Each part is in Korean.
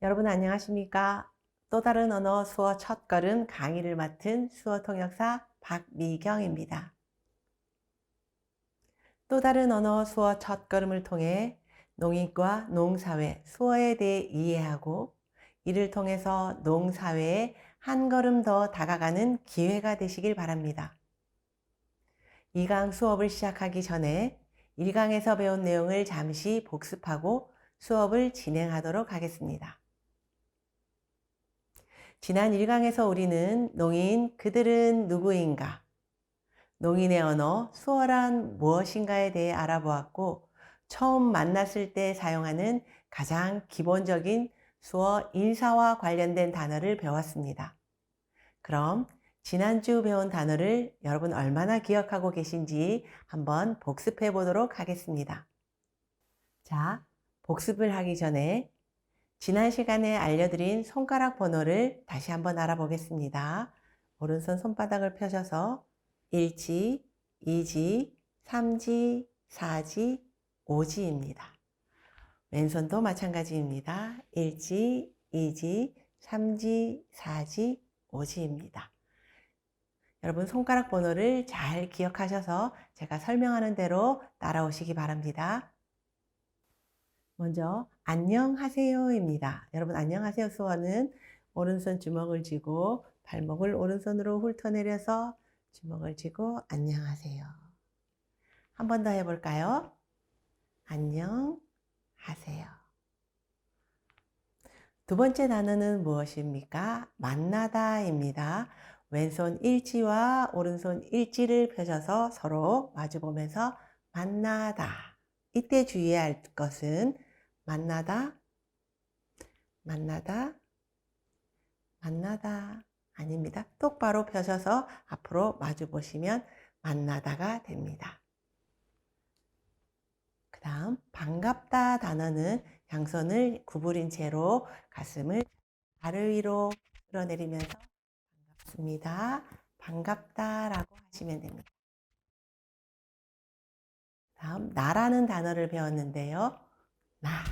여러분 안녕하십니까? 또 다른 언어 수어 첫걸음 강의를 맡은 수어 통역사 박미경입니다. 또 다른 언어 수어 첫걸음을 통해 농익과 농사회, 수어에 대해 이해하고 이를 통해서 농사회에 한 걸음 더 다가가는 기회가 되시길 바랍니다. 2강 수업을 시작하기 전에 1강에서 배운 내용을 잠시 복습하고 수업을 진행하도록 하겠습니다. 지난 1강에서 우리는 농인 그들은 누구인가, 농인의 언어 수어란 무엇인가에 대해 알아보았고 처음 만났을 때 사용하는 가장 기본적인 수어 인사와 관련된 단어를 배웠습니다. 그럼 지난주 배운 단어를 여러분 얼마나 기억하고 계신지 한번 복습해 보도록 하겠습니다. 자, 복습을 하기 전에 지난 시간에 알려드린 손가락 번호를 다시 한번 알아보겠습니다. 오른손 손바닥을 펴셔서 1지, 2지, 3지, 4지, 5지입니다. 왼손도 마찬가지입니다. 1지, 2지, 3지, 4지, 5지입니다. 여러분 손가락 번호를 잘 기억하셔서 제가 설명하는 대로 따라오시기 바랍니다. 먼저 안녕하세요입니다. 여러분 안녕하세요 수어는 오른손 주먹을 쥐고 발목을 오른손으로 훑어내려서 주먹을 쥐고 안녕하세요. 한 번 더 해볼까요? 안녕하세요. 두 번째 단어는 무엇입니까? 만나다입니다. 왼손 일지와 오른손 일지를 펴셔서 서로 마주보면서 만나다. 이때 주의해야 할 것은 만나다, 만나다, 만나다 아닙니다. 똑바로 펴셔서 앞으로 마주 보시면 만나다가 됩니다. 그 다음 반갑다 단어는 양손을 구부린 채로 가슴을 아래 위로 끌어내리면서 반갑습니다. 반갑다라고 하시면 됩니다. 다음 나라는 단어를 배웠는데요. 나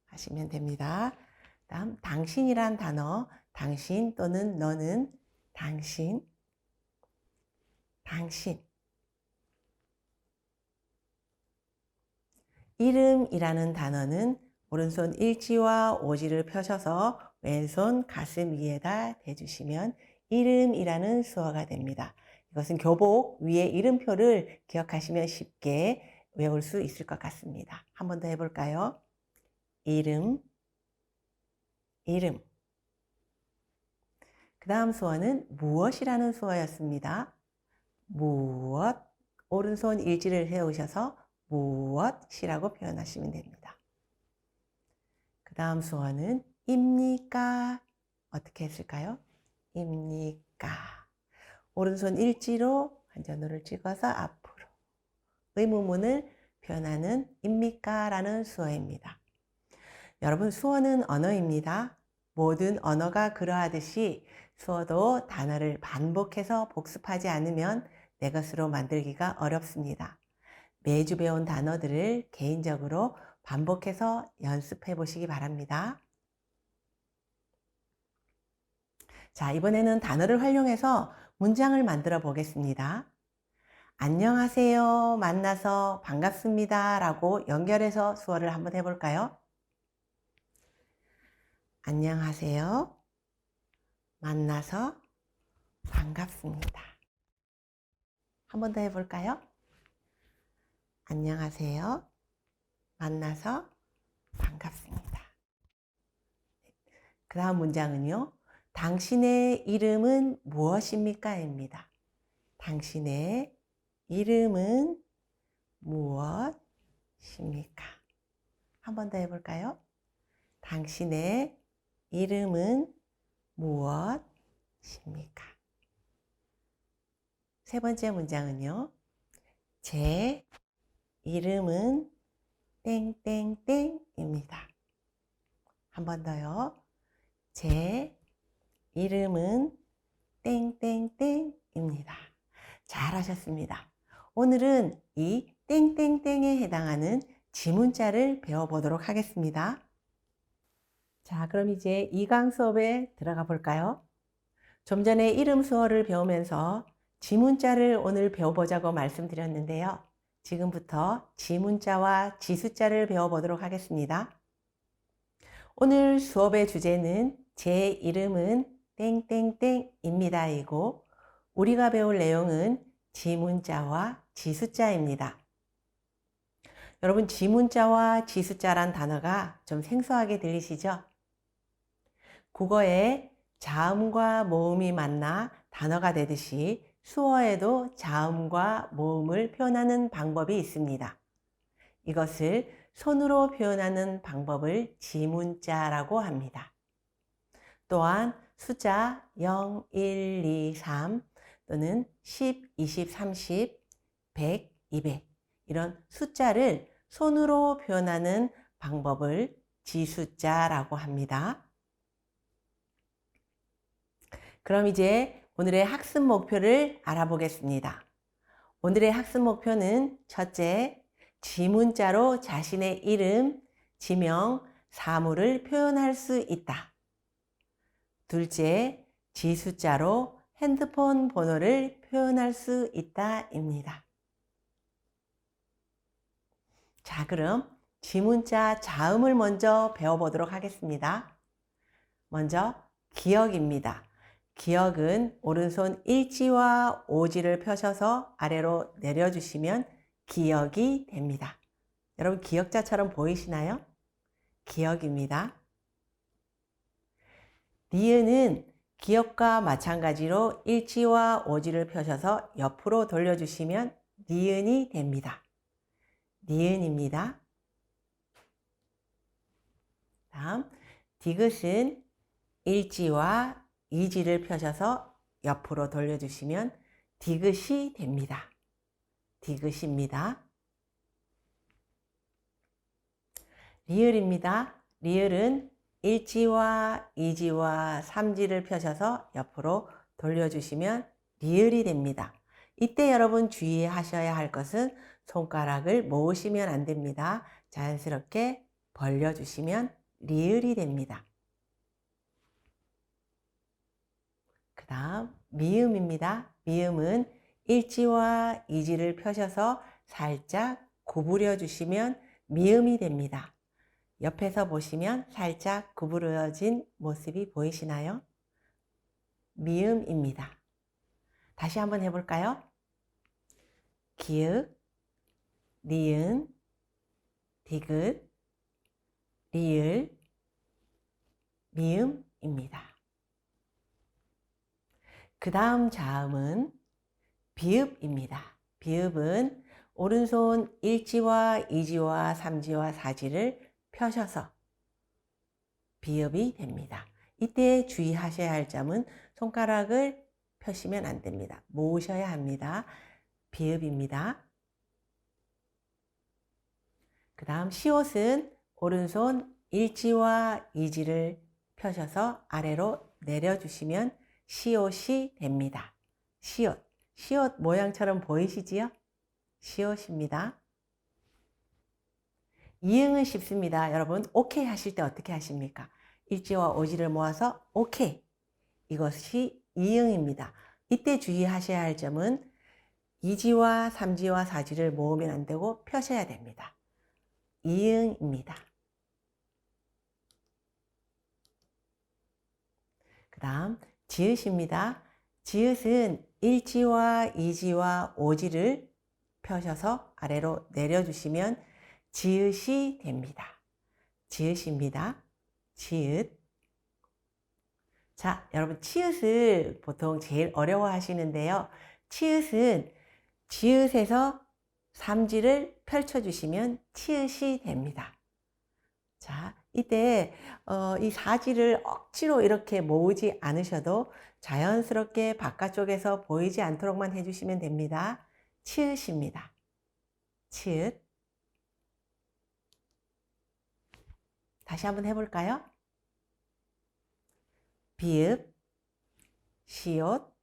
하시면 됩니다. 다음 당신이란 단어, 당신 또는 너는, 당신, 당신. 이름이라는 단어는 오른손 일지와 오지를 펴셔서 왼손 가슴 위에다 대주시면 이름이라는 수어가 됩니다. 이것은 교복 위에 이름표를 기억하시면 쉽게 외울 수 있을 것 같습니다. 한 번 더 해볼까요? 이름, 이름. 그 다음 수어는 무엇이라는 수어였습니다. 무엇, 오른손 일지를 세우셔서 무엇이라고 표현하시면 됩니다. 그 다음 수어는 입니까? 어떻게 했을까요? 입니까? 오른손 일지로 한전호를 찍어서 앞으로 의문문을 표현하는 입니까? 라는 수어입니다. 여러분 수어는 언어입니다. 모든 언어가 그러하듯이 수어도 단어를 반복해서 복습하지 않으면 내 것으로 만들기가 어렵습니다. 매주 배운 단어들을 개인적으로 반복해서 연습해 보시기 바랍니다. 자, 이번에는 단어를 활용해서 문장을 만들어 보겠습니다. 안녕하세요. 만나서 반갑습니다. 라고 연결해서 수어를 한번 해볼까요? 안녕하세요. 만나서 반갑습니다. 한 번 더 해볼까요? 안녕하세요. 만나서 반갑습니다. 그 다음 문장은요. 당신의 이름은 무엇입니까? 입니다. 당신의 이름은 무엇입니까? 한 번 더 해볼까요? 당신의 이름은 무엇입니까? 세 번째 문장은요. 제 이름은 땡땡땡입니다. 한 번 더요. 제 이름은 땡땡땡입니다. 잘하셨습니다. 오늘은 이 땡땡땡에 해당하는 지문자를 배워보도록 하겠습니다. 자, 그럼 이제 2강 수업에 들어가 볼까요? 좀 전에 이름 수어를 배우면서 지문자를 오늘 배워보자고 말씀드렸는데요. 지금부터 지문자와 지수자를 배워보도록 하겠습니다. 오늘 수업의 주제는 제 이름은 땡땡땡입니다 이고 우리가 배울 내용은 지문자와 지수자입니다. 여러분, 지문자와 지수자란 단어가 좀 생소하게 들리시죠? 국어에 자음과 모음이 만나 단어가 되듯이 수어에도 자음과 모음을 표현하는 방법이 있습니다. 이것을 손으로 표현하는 방법을 지문자라고 합니다. 또한 숫자 0, 1, 2, 3 또는 10, 20, 30, 100, 200 이런 숫자를 손으로 표현하는 방법을 지수자라고 합니다. 그럼 이제 오늘의 학습 목표를 알아보겠습니다. 오늘의 학습 목표는 첫째, 지문자로 자신의 이름, 지명, 사물을 표현할 수 있다. 둘째, 지수자로 핸드폰 번호를 표현할 수 있다입니다. 자, 그럼 지문자 자음을 먼저 배워보도록 하겠습니다. 먼저 기억입니다. 기억은 오른손 일지와 오지를 펴셔서 아래로 내려주시면 기억이 됩니다. 여러분, 기억자처럼 보이시나요? 기억입니다. 니은은 기억과 마찬가지로 일지와 오지를 펴셔서 옆으로 돌려주시면 니은이 됩니다. 니은입니다. 다음, 디귿은 일지와 이지를 펴셔서 옆으로 돌려주시면 디귿이 됩니다. 디귿입니다. 리을입니다. 리을은 일지와 이지와 삼지를 펴셔서 옆으로 돌려주시면 리을이 됩니다. 이때 여러분 주의하셔야 할 것은 손가락을 모으시면 안 됩니다. 자연스럽게 벌려주시면 리을이 됩니다. 그 다음 미음입니다. 미음은 일지와 이지를 펴셔서 살짝 구부려 주시면 미음이 됩니다. 옆에서 보시면 살짝 구부러진 모습이 보이시나요? 미음입니다. 다시 한번 해볼까요? 기읍, 니은, 디귿, 리을, 미음입니다. 그 다음 자음은 비읍입니다. 비읍은 오른손 일지와 이지와 삼지와 사지를 펴셔서 비읍이 됩니다. 이때 주의하셔야 할 점은 손가락을 펴시면 안 됩니다. 모으셔야 합니다. 비읍입니다. 그 다음 시옷은 오른손 일지와 이지를 펴셔서 아래로 내려주시면 시옷이 됩니다. 시옷. 시옷 모양처럼 보이시지요? 시옷입니다. 이응은 쉽습니다. 여러분, 오케이 하실 때 어떻게 하십니까? 일지와 오지를 모아서 오케이. 이것이 이응입니다. 이때 주의하셔야 할 점은 이지와 삼지와 사지를 모으면 안 되고 펴셔야 됩니다. 이응입니다. 그 다음 지읒입니다. 지읒은 일지와 이지와 오지를 펴셔서 아래로 내려주시면 지읒이 됩니다. 지읒입니다. 지읒. 자, 여러분 치읓을 보통 제일 어려워 하시는데요. 치읓은 지읒에서 삼지를 펼쳐주시면 치읓이 됩니다. 자, 이때 이 사지를 억지로 이렇게 모으지 않으셔도 자연스럽게 바깥쪽에서 보이지 않도록만 해주시면 됩니다. 치읓입니다. 치읓. 다시 한번 해볼까요? 비읍, 시옷,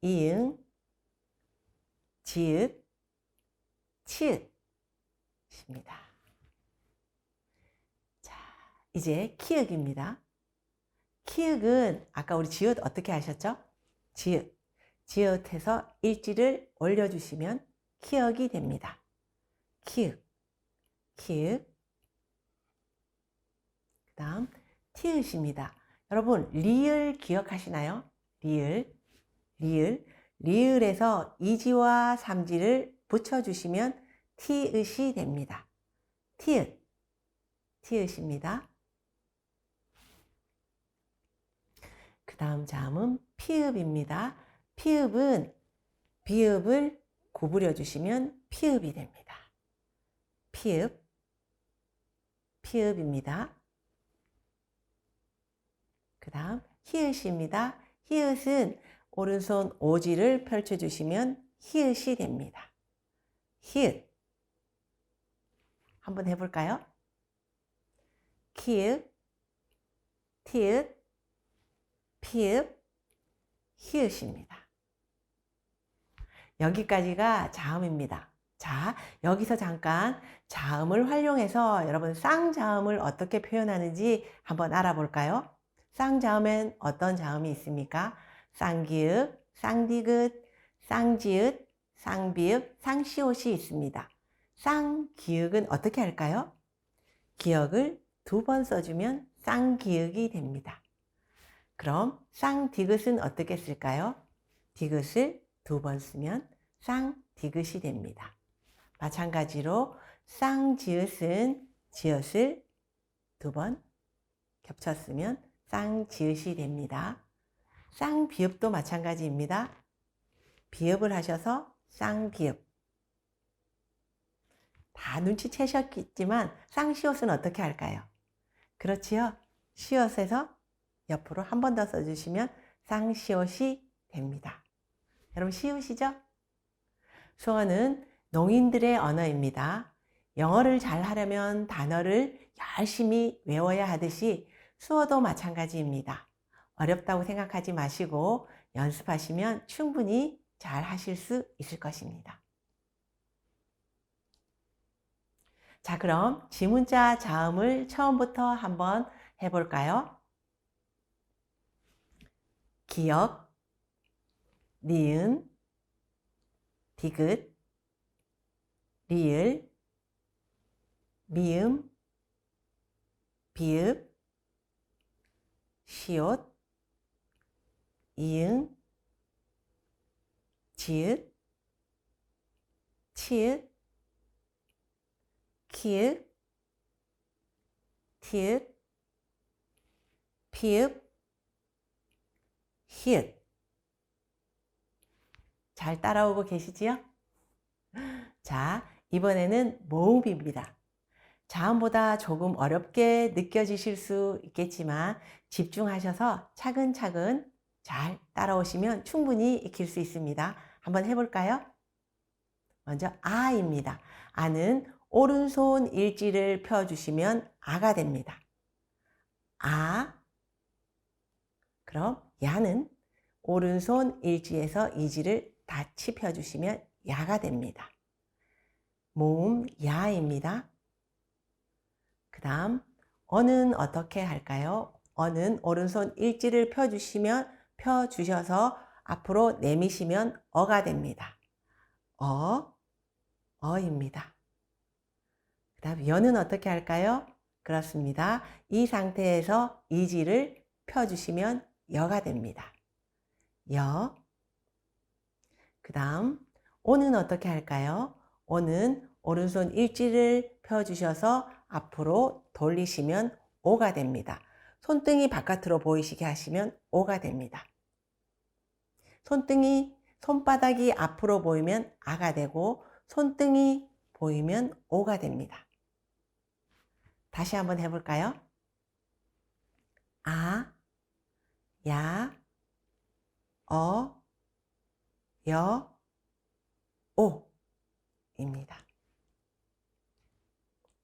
이응, 지읒, 치읓입니다. 자, 이제 키읔입니다. 키읔은 아까 우리 지읒 어떻게 하셨죠? 지읒. 지읒해서 일지를 올려주시면 키읔이 됩니다. 키읔, 키읔. 그 다음 티읕입니다. 여러분 리을 기억하시나요? 리을, 리을. 리을에서 이지와 삼지를 붙여주시면 티읕이 됩니다. 티읕, 티읕입니다. 그 다음 자음은 피읍입니다. 피읍은 비읍을 구부려 주시면 피읍이 됩니다. 피읍, 피읍입니다. 그 다음 히읗입니다. 히읗은 오른손 오지를 펼쳐주시면 히읗이 됩니다. 히읗. 한번 해볼까요? 키읔, 티읕, 피읍, 히읗입니다. 여기까지가 자음입니다. 자, 여기서 잠깐 자음을 활용해서 여러분 쌍자음을 어떻게 표현하는지 한번 알아볼까요? 쌍자음엔 어떤 자음이 있습니까? 쌍기읒, 쌍디귿, 쌍지읒, 쌍비읍, 쌍시옷이 있습니다. 쌍기읒은 어떻게 할까요? 기역을 2번 써주면 쌍기읒이 됩니다. 그럼 쌍디귿은 어떻게 쓸까요? 디귿을 2번 쓰면 쌍디귿이 됩니다. 마찬가지로 쌍지읒은 지읒을 2번 겹쳐 쓰면 쌍지읒이 됩니다. 쌍비읍도 마찬가지입니다. 비읍을 하셔서 쌍비읍. 다 눈치채셨겠지만 쌍시옷은 어떻게 할까요? 그렇지요. 시옷에서 옆으로 한 번 더 써주시면 쌍시옷이 됩니다. 여러분 쉬우시죠? 수어는 농인들의 언어입니다. 영어를 잘 하려면 단어를 열심히 외워야 하듯이 수어도 마찬가지입니다. 어렵다고 생각하지 마시고 연습하시면 충분히 잘 하실 수 있을 것입니다. 자, 그럼 지문자 자음을 처음부터 한번 해볼까요? 기역, 니은, 디귿, 리을, 미음, 비읍, 시옷, 이응, 지읒, 치읒, 키읒, 티읒, 피읒, 히읗. 잘 따라오고 계시지요? 자, 이번에는 모음입니다. 자음보다 조금 어렵게 느껴지실 수 있겠지만 집중하셔서 차근차근 잘 따라오시면 충분히 익힐 수 있습니다. 한번 해볼까요? 먼저 아입니다. 아는 오른손 일지를 펴주시면 아가 됩니다. 아. 그럼 야는 오른손 일지에서 이지를 같이 펴주시면 야가 됩니다. 모음 야입니다. 그 다음 어는 어떻게 할까요? 어는 오른손 일지를 펴주셔서 앞으로 내미시면 어가 됩니다. 어입니다. 그 다음 여는 어떻게 할까요? 그렇습니다. 이 상태에서 이지를 펴주시면 여가 됩니다. 여. 그 다음 오는 어떻게 할까요? 오는 오른손 일지를 펴주셔서 앞으로 돌리시면 오가 됩니다. 손등이 바깥으로 보이시게 하시면 오가 됩니다. 손바닥이 앞으로 보이면 아가 되고 손등이 보이면 오가 됩니다. 다시 한번 해볼까요? 아, 야, 여, 오입니다.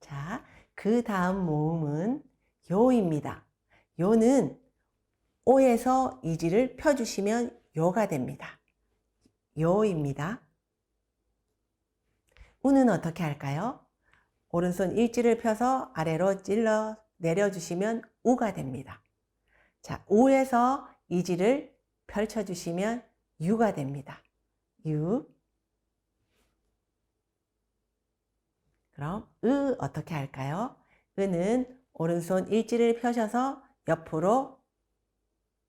자, 그 다음 모음은 요입니다. 요는 오에서 이지를 펴주시면 요가 됩니다. 요입니다. 우는 어떻게 할까요? 오른손 일지를 펴서 아래로 찔러 내려주시면 우가 됩니다. 자, 우에서 이지를 펼쳐주시면 유가 됩니다. 유. 그럼 어떻게 할까요? 으는 오른손 일지를 펴셔서 옆으로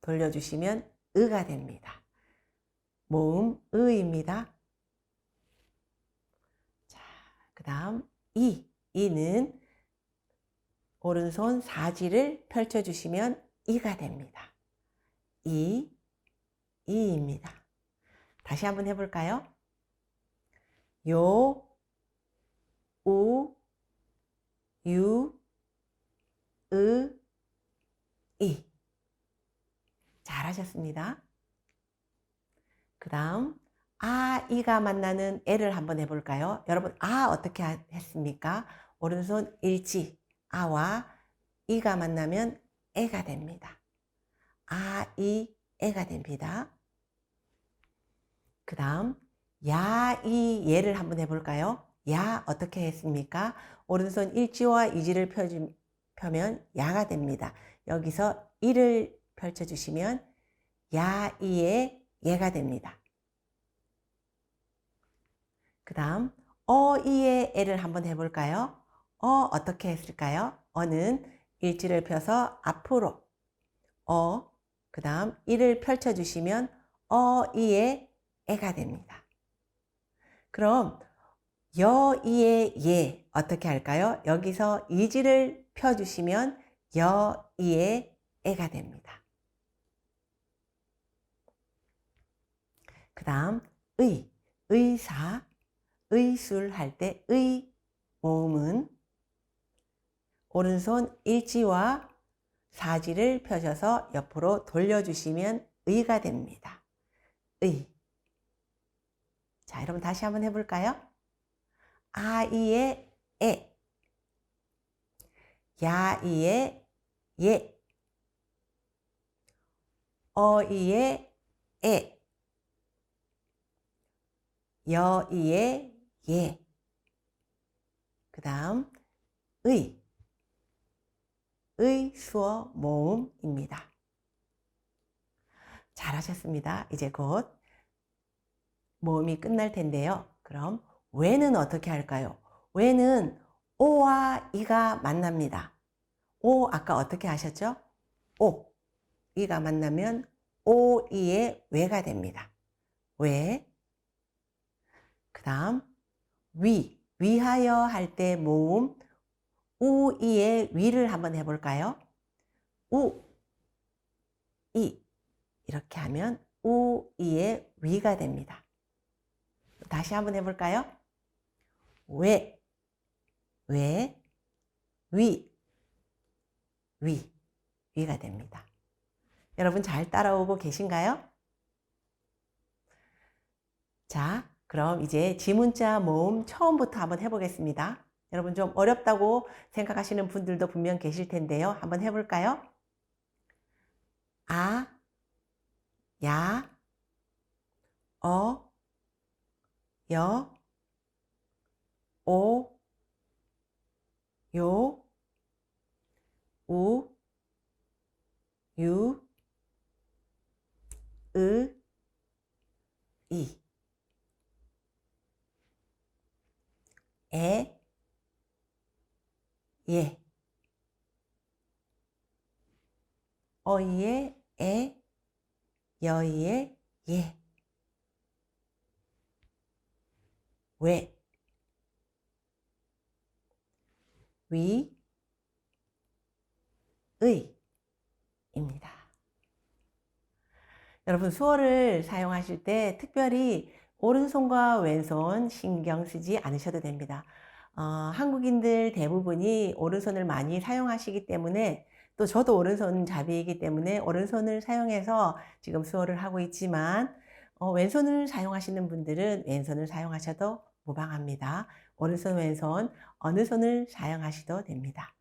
돌려주시면 으가 됩니다. 모음 으입니다. 자, 그 다음 이는 오른손 사지를 펼쳐주시면 이가 됩니다. 이입니다. 다시 한번 해볼까요? 요, 우, 유, 이. 잘하셨습니다. 그 다음 이가 만나는 애를 한번 해볼까요? 여러분 어떻게 했습니까? 오른손 일지 아와 이가 만나면 애가 됩니다. 애가 됩니다. 그 다음 예를 한번 해볼까요? 어떻게 했습니까? 오른손 일지와 이지를 펴면 야가 됩니다. 여기서 이를 펼쳐주시면 이의 예가 됩니다. 그 다음 이의 애를 한번 해볼까요? 어떻게 했을까요? 어는 일지를 펴서 앞으로 그 다음 이를 펼쳐주시면 이의 애가 됩니다. 그럼 이의 예 어떻게 할까요? 여기서 이지를 펴주시면 이의 애가 됩니다. 그 다음 의사, 의술 할 때 모음은 오른손 일지와 사지를 펴셔서 옆으로 돌려주시면 의가 됩니다. 자, 여러분 다시 한번 해볼까요? 이의 에, 야이의 예, 어이의 에, 여이의 예. 그 다음 수어 모음입니다. 잘하셨습니다. 이제 곧 모음이 끝날 텐데요. 그럼 왜는 어떻게 할까요? 왜는 오와 이가 만납니다. 아까 어떻게 하셨죠? 이가 만나면 이의 왜가 됩니다. 왜? 그 다음 위하여 할 때 모음 이의 위를 한번 해볼까요? 이 이렇게 하면 이의 위가 됩니다. 다시 한번 해볼까요? 위가 됩니다. 여러분 잘 따라오고 계신가요? 자, 그럼 이제 지문자 모음 처음부터 한번 해보겠습니다. 여러분 좀 어렵다고 생각하시는 분들도 분명 계실 텐데요. 한번 해볼까요? 야, 여, 오, 요, 우, 유, 이. 에, 예. 어이의 에, 여이의 예. 왜, 입니다. 여러분 수어를 사용하실 때 특별히 오른손과 왼손 신경 쓰지 않으셔도 됩니다. 한국인들 대부분이 오른손을 많이 사용하시기 때문에 또 저도 오른손잡이이기 때문에 오른손을 사용해서 지금 수어를 하고 있지만 왼손을 사용하시는 분들은 왼손을 사용하셔도 무방합니다. 오른손 왼손 어느 손을 사용하셔도 됩니다.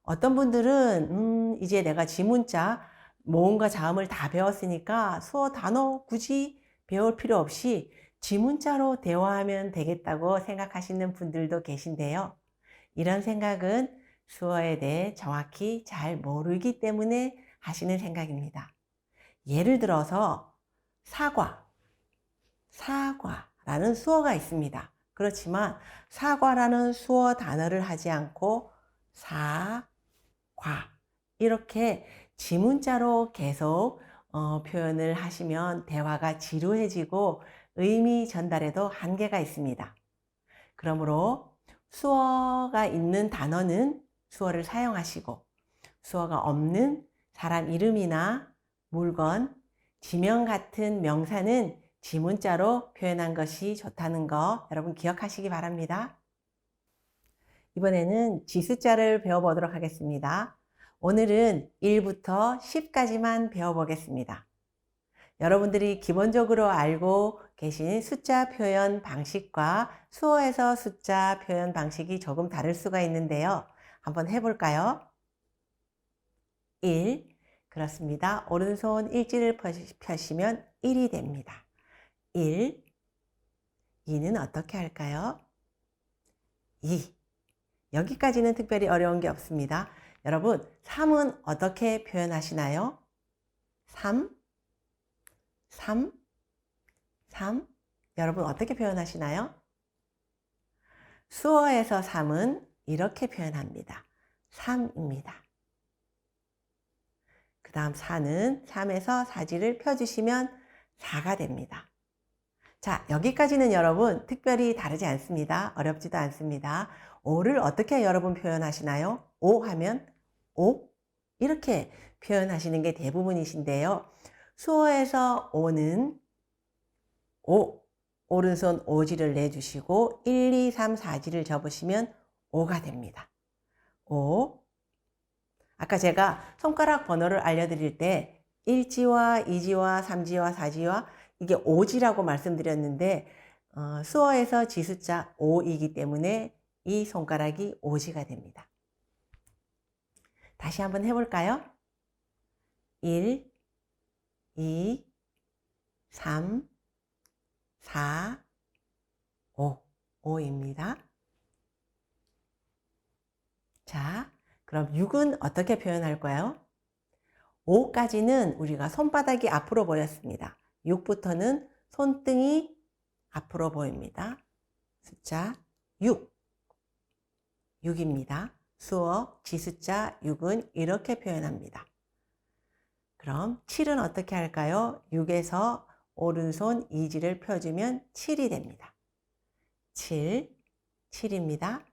어떤 분들은 이제 내가 지문자 모음과 자음을 다 배웠으니까 수어 단어 굳이 배울 필요 없이 지문자로 대화하면 되겠다고 생각하시는 분들도 계신데요. 이런 생각은 수어에 대해 정확히 잘 모르기 때문에 하시는 생각입니다. 예를 들어서 사과라는 수어가 있습니다. 그렇지만 사과라는 수어 단어를 하지 않고 사과 이렇게 지문자로 계속 표현을 하시면 대화가 지루해지고 의미 전달에도 한계가 있습니다. 그러므로 수어가 있는 단어는 수어를 사용하시고 수어가 없는 사람 이름이나 물건, 지명 같은 명사는 지문자로 표현한 것이 좋다는 거 여러분 기억하시기 바랍니다. 이번에는 지수자를 배워보도록 하겠습니다. 오늘은 1부터 10까지만 배워보겠습니다. 여러분들이 기본적으로 알고 계신 숫자 표현 방식과 수어에서 숫자 표현 방식이 조금 다를 수가 있는데요. 한번 해볼까요? 1. 그렇습니다. 오른손 일지를 펴시면 1이 됩니다. 1. 2는 어떻게 할까요? 2. 여기까지는 특별히 어려운 게 없습니다. 여러분, 3은 어떻게 표현하시나요? 3. 여러분 어떻게 표현하시나요? 수어에서 3은 이렇게 표현합니다. 3입니다. 그 다음 4는 3에서 사지를 펴주시면 4가 됩니다. 자, 여기까지는 여러분 특별히 다르지 않습니다. 어렵지도 않습니다. 5를 어떻게 여러분 표현하시나요? 5 하면 5 이렇게 표현하시는 게 대부분이신데요. 수어에서 5는 5, 오른손 오지를 내주시고 1, 2, 3, 4지를 접으시면 5가 됩니다. 5. 아까 제가 손가락 번호를 알려드릴 때 1지와 2지와 3지와 4지와 이게 5지라고 말씀드렸는데 수어에서 지숫자 5이기 때문에 이 손가락이 5지가 됩니다. 다시 한번 해볼까요? 1, 2, 3, 4, 5입니다. 자, 그럼 6은 어떻게 표현할까요? 5까지는 우리가 손바닥이 앞으로 보였습니다. 6부터는 손등이 앞으로 보입니다. 숫자 6입니다. 수어 지숫자 6은 이렇게 표현합니다. 그럼 7은 어떻게 할까요? 6에서 오른손 이지를 펴주면 7이 됩니다. 7입니다.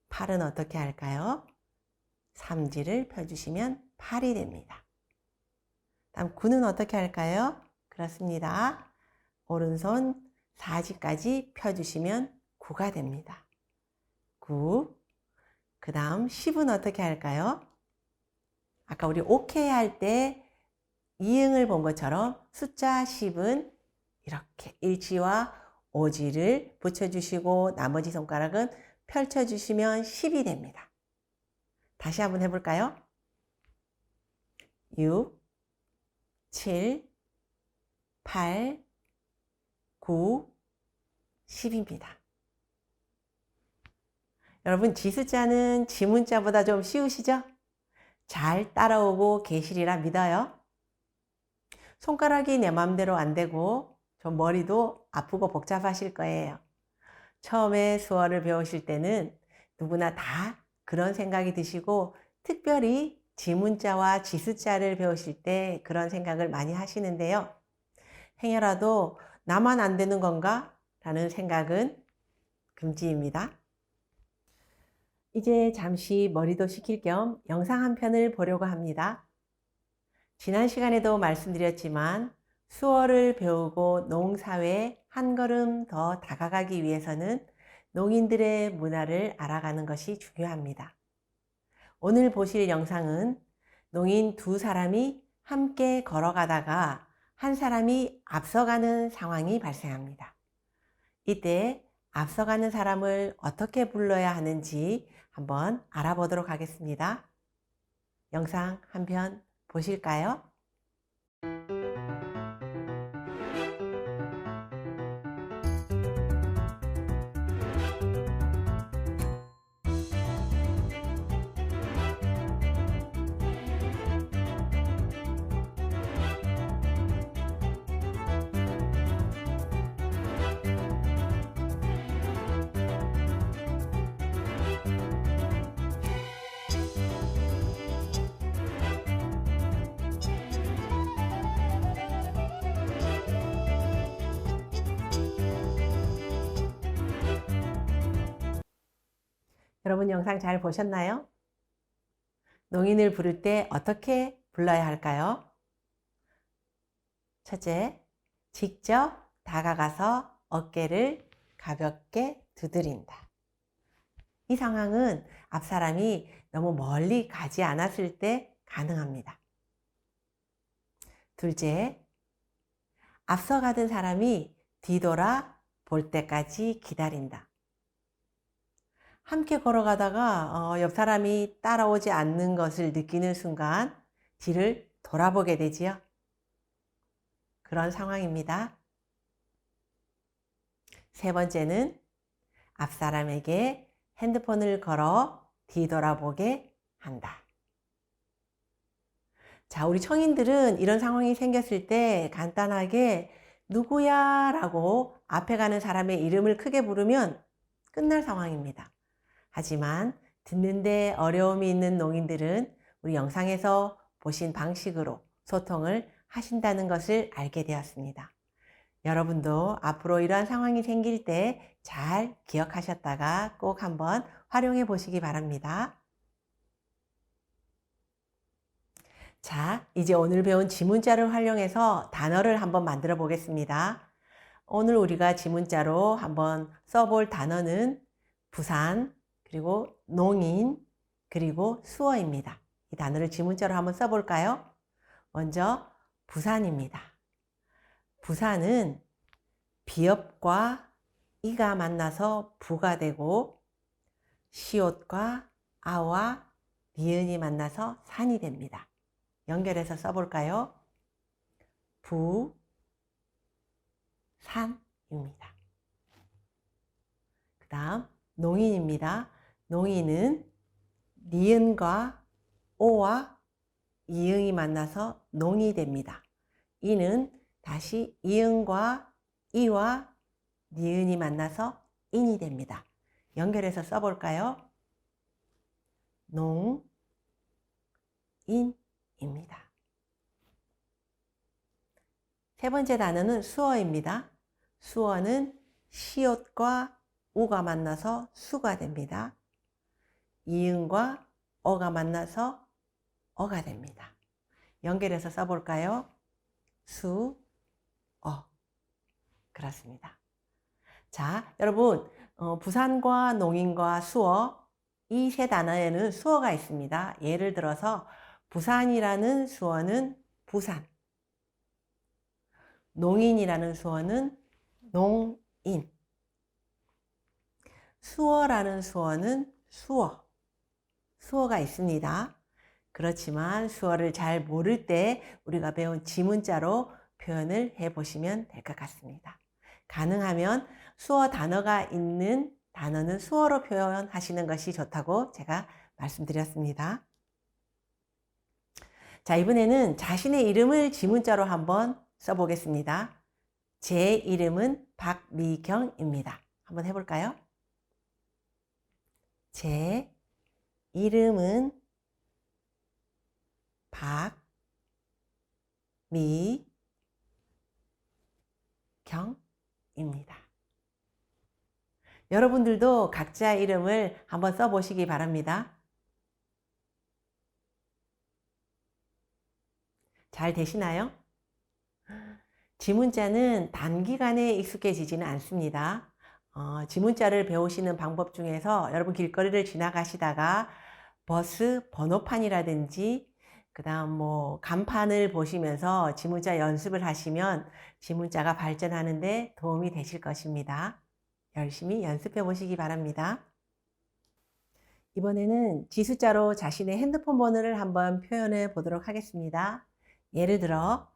8은 어떻게 할까요? 3지를 펴주시면 8이 됩니다. 다음 9는 어떻게 할까요? 그렇습니다. 오른손 4지까지 펴주시면 9가 됩니다. 9. 그 다음 10은 어떻게 할까요? 아까 우리 오케이 할 때 이응을 본 것처럼 숫자 10은 이렇게 일지와 오지를 붙여주시고 나머지 손가락은 펼쳐주시면 10이 됩니다. 다시 한번 해볼까요? 6, 7, 8, 9, 10입니다. 여러분 지숫자는 지문자보다 좀 쉬우시죠? 잘 따라오고 계시리라 믿어요. 손가락이 내 맘대로 안 되고 좀 머리도 아프고 복잡하실 거예요. 처음에 수어를 배우실 때는 누구나 다 그런 생각이 드시고 특별히 지문자와 지숫자를 배우실 때 그런 생각을 많이 하시는데요. 행여라도 나만 안 되는 건가? 라는 생각은 금지입니다. 이제 잠시 머리도 식힐 겸 영상 한 편을 보려고 합니다. 지난 시간에도 말씀드렸지만 수어를 배우고 농사회에 한 걸음 더 다가가기 위해서는 농인들의 문화를 알아가는 것이 중요합니다. 오늘 보실 영상은 농인 두 사람이 함께 걸어가다가 한 사람이 앞서가는 상황이 발생합니다. 이때 앞서가는 사람을 어떻게 불러야 하는지 한번 알아보도록 하겠습니다. 영상 한 편 보실까요? 여러분 영상 잘 보셨나요? 농인을 부를 때 어떻게 불러야 할까요? 첫째, 직접 다가가서 어깨를 가볍게 두드린다. 이 상황은 앞사람이 너무 멀리 가지 않았을 때 가능합니다. 둘째, 앞서 가던 사람이 뒤돌아 볼 때까지 기다린다. 함께 걸어가다가 옆 사람이 따라오지 않는 것을 느끼는 순간 뒤를 돌아보게 되지요. 그런 상황입니다. 세 번째는 앞 사람에게 핸드폰을 걸어 뒤돌아보게 한다. 자, 우리 청인들은 이런 상황이 생겼을 때 간단하게 누구야? 라고 앞에 가는 사람의 이름을 크게 부르면 끝날 상황입니다. 하지만 듣는데 어려움이 있는 농인들은 우리 영상에서 보신 방식으로 소통을 하신다는 것을 알게 되었습니다. 여러분도 앞으로 이러한 상황이 생길 때 잘 기억하셨다가 꼭 한번 활용해 보시기 바랍니다. 자, 이제 오늘 배운 지문자를 활용해서 단어를 한번 만들어 보겠습니다. 오늘 우리가 지문자로 한번 써볼 단어는 부산, 그리고 농인, 그리고 수어입니다. 이 단어를 지문자로 한번 써볼까요? 먼저 부산입니다. 부산은 비읍과 이가 만나서 부가 되고 시옷과 아와 니은이 만나서 산이 됩니다. 연결해서 써볼까요? 부산입니다. 그 다음 농인입니다. 농인은 니은과 오와 이응이 만나서 농이 됩니다. 이는 다시 이응과 이와 니은이 만나서 인이 됩니다. 연결해서 써볼까요? 농인입니다. 세 번째 단어는 수어입니다. 수어는 시옷과 우가 만나서 수가 됩니다. 이응과 어가 만나서 어가 됩니다. 연결해서 써볼까요? 수어. 그렇습니다. 자, 여러분, 부산과 농인과 수어, 이 세 단어에는 수어가 있습니다. 예를 들어서 부산이라는 수어는 부산, 농인이라는 수어는 농인, 수어라는 수어는 수어가 있습니다. 그렇지만 수어를 잘 모를 때 우리가 배운 지문자로 표현을 해보시면 될 것 같습니다. 가능하면 수어 단어가 있는 단어는 수어로 표현하시는 것이 좋다고 제가 말씀드렸습니다. 자, 이번에는 자신의 이름을 지문자로 한번 써보겠습니다. 제 이름은 박미경입니다. 한번 해볼까요? 제 이름은 박미경입니다. 여러분들도 각자 이름을 한번 써보시기 바랍니다. 잘 되시나요? 지문자는 단기간에 익숙해지지는 않습니다. 지문자를 배우시는 방법 중에서 여러분 길거리를 지나가시다가 버스 번호판이라든지 그 다음 뭐 간판을 보시면서 지문자 연습을 하시면 지문자가 발전하는데 도움이 되실 것입니다. 열심히 연습해 보시기 바랍니다. 이번에는 지수자로 자신의 핸드폰 번호를 한번 표현해 보도록 하겠습니다. 예를 들어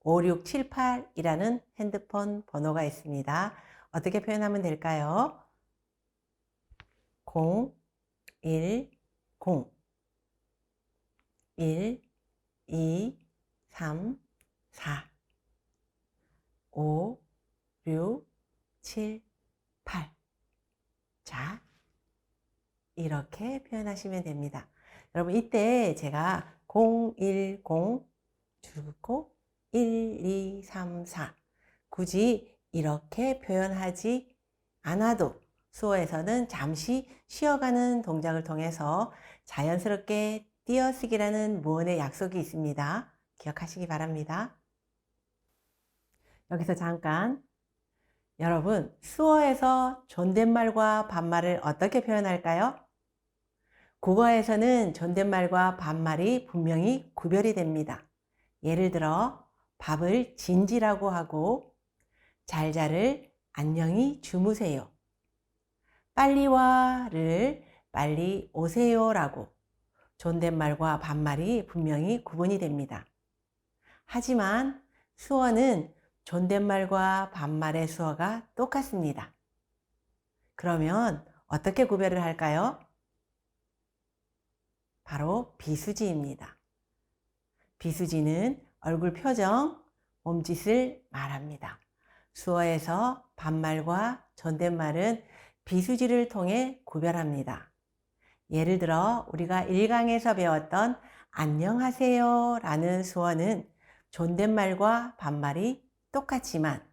010-1234-5678이라는 핸드폰 번호가 있습니다. 어떻게 표현하면 될까요? 010 1 2 3 4 5 6 7 8. 자, 이렇게 표현하시면 됩니다. 여러분 이때 제가 010 줄긋고 1234 굳이 이렇게 표현하지 않아도 수어에서는 잠시 쉬어가는 동작을 통해서 자연스럽게 띄어쓰기라는 무언의 약속이 있습니다. 기억하시기 바랍니다. 여기서 잠깐, 여러분, 수어에서 존댓말과 반말을 어떻게 표현할까요? 국어에서는 존댓말과 반말이 분명히 구별이 됩니다. 예를 들어 밥을 진지라고 하고 잘자를 안녕히 주무세요. 빨리 와를 빨리 오세요라고 존댓말과 반말이 분명히 구분이 됩니다. 하지만 수어는 존댓말과 반말의 수어가 똑같습니다. 그러면 어떻게 구별을 할까요? 바로 비수지입니다. 비수지는 얼굴 표정, 몸짓을 말합니다. 수어에서 반말과 존댓말은 비수지를 통해 구별합니다. 예를 들어 우리가 1강에서 배웠던 안녕하세요 라는 수어는 존댓말과 반말이 똑같지만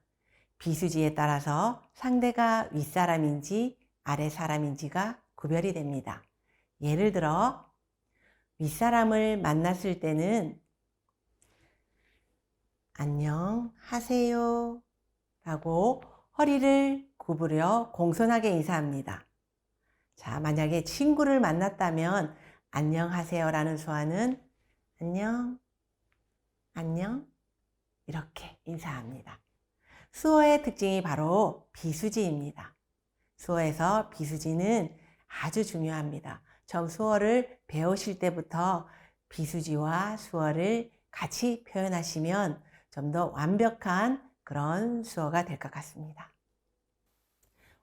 비수지에 따라서 상대가 윗사람인지 아랫사람인지가 구별이 됩니다. 예를 들어 윗사람을 만났을 때는 안녕하세요 라고 허리를 구부려 공손하게 인사합니다. 자, 만약에 친구를 만났다면 안녕하세요 라는 수어는 안녕, 안녕 이렇게 인사합니다. 수어의 특징이 바로 비수지입니다. 수어에서 비수지는 아주 중요합니다. 처음 수어를 배우실 때부터 비수지와 수어를 같이 표현하시면 좀 더 완벽한 그런 수어가 될 것 같습니다.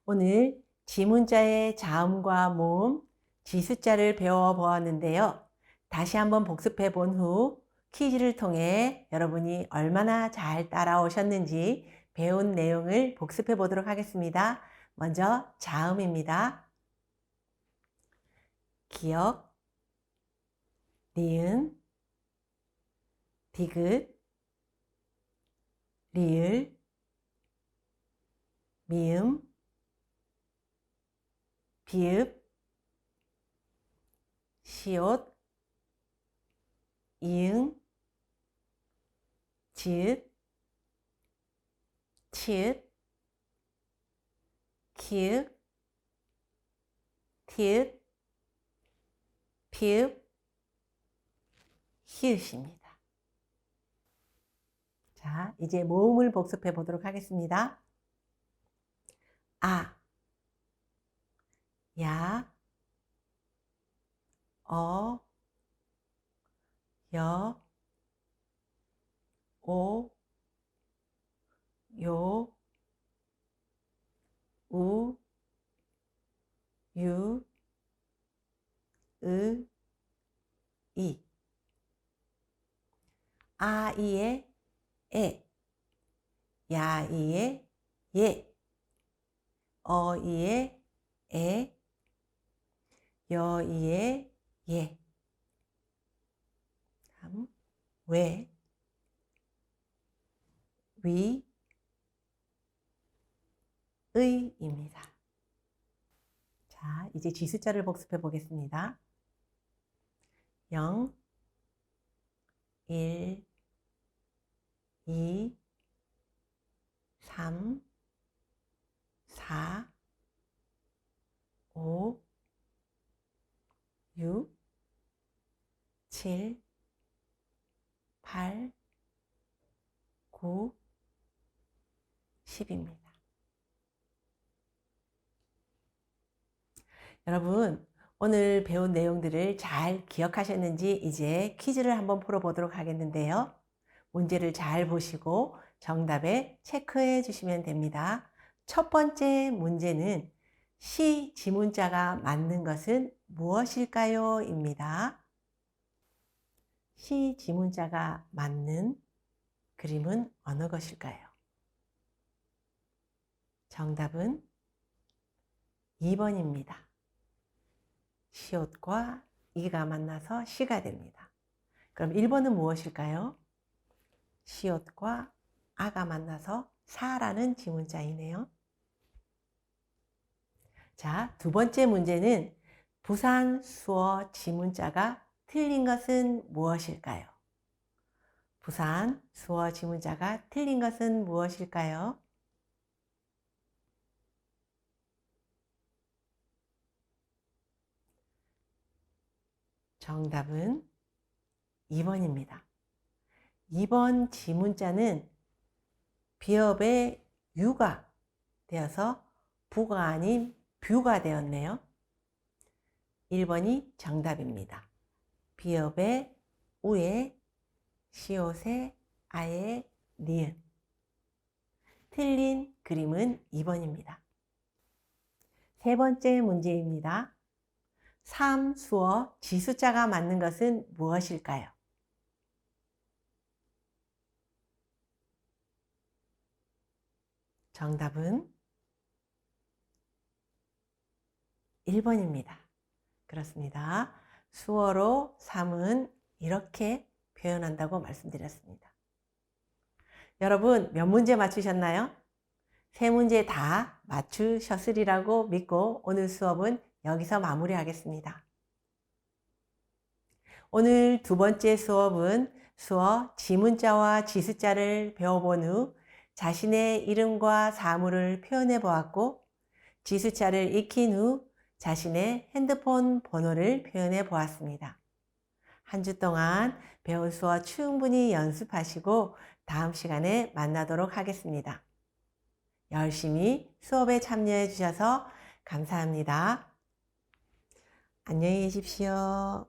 오늘 지문자의 자음과 모음, 지수자를 배워보았는데요. 다시 한번 복습해 본 후 퀴즈를 통해 여러분이 얼마나 잘 따라오셨는지 배운 내용을 복습해 보도록 하겠습니다. 먼저 자음입니다. 기역, 니은, 디귿, 리을, 미음, 비읍, 시옷, 이응, 지읒, 치읒, 키읔, 티읒, 피읍, 히읗입니다. 자, 이제 모음을 복습해 보도록 하겠습니다. 아, 야, 어, 여, 오, 요, 우, 유, 으, 이. 아, 이에, 에, 야, 이에, 예, 어, 이에, 에, 여, 이에, 예. 다음, 왜, 위, 의입니다. 자, 이제 지수자를 복습해 보겠습니다. 0, 1, 2, 3, 4, 5, 6, 7, 8, 9, 10입니다. 여러분, 오늘 배운 내용들을 잘 기억하셨는지 이제 퀴즈를 한번 풀어보도록 하겠는데요. 문제를 잘 보시고 정답에 체크해 주시면 됩니다. 첫 번째 문제는 시 지문자가 맞는 것은 무엇일까요? 입니다. 시 지문자가 맞는 그림은 어느 것일까요? 정답은 2번입니다. 시옷과 이가 만나서 시가 됩니다. 그럼 1번은 무엇일까요? 시옷과 아가 만나서 사라는 지문자이네요. 자, 두 번째 문제는 부산 수어 지문자가 틀린 것은 무엇일까요? 부산 수어 지문자가 틀린 것은 무엇일까요? 정답은 2번입니다. 2번 지문자는 비읍의 유가 되어서 부가 아닌 뷰가 되었네요. 1번이 정답입니다. 비읍의 우에 시옷의 아에 니은. 틀린 그림은 2번입니다. 세 번째 문제입니다. 3 수어 지수자가 맞는 것은 무엇일까요? 정답은 1번입니다. 그렇습니다. 수어로 3은 이렇게 표현한다고 말씀드렸습니다. 여러분 몇 문제 맞추셨나요? 세 문제 다 맞추셨으리라고 믿고 오늘 수업은 여기서 마무리하겠습니다. 오늘 두 번째 수업은 수어 지문자와 지수자를 배워본 후 자신의 이름과 사물을 표현해 보았고, 지수자를 익힌 후 자신의 핸드폰 번호를 표현해 보았습니다. 한 주 동안 배운 수어 충분히 연습하시고 다음 시간에 만나도록 하겠습니다. 열심히 수업에 참여해 주셔서 감사합니다. 안녕히 계십시오.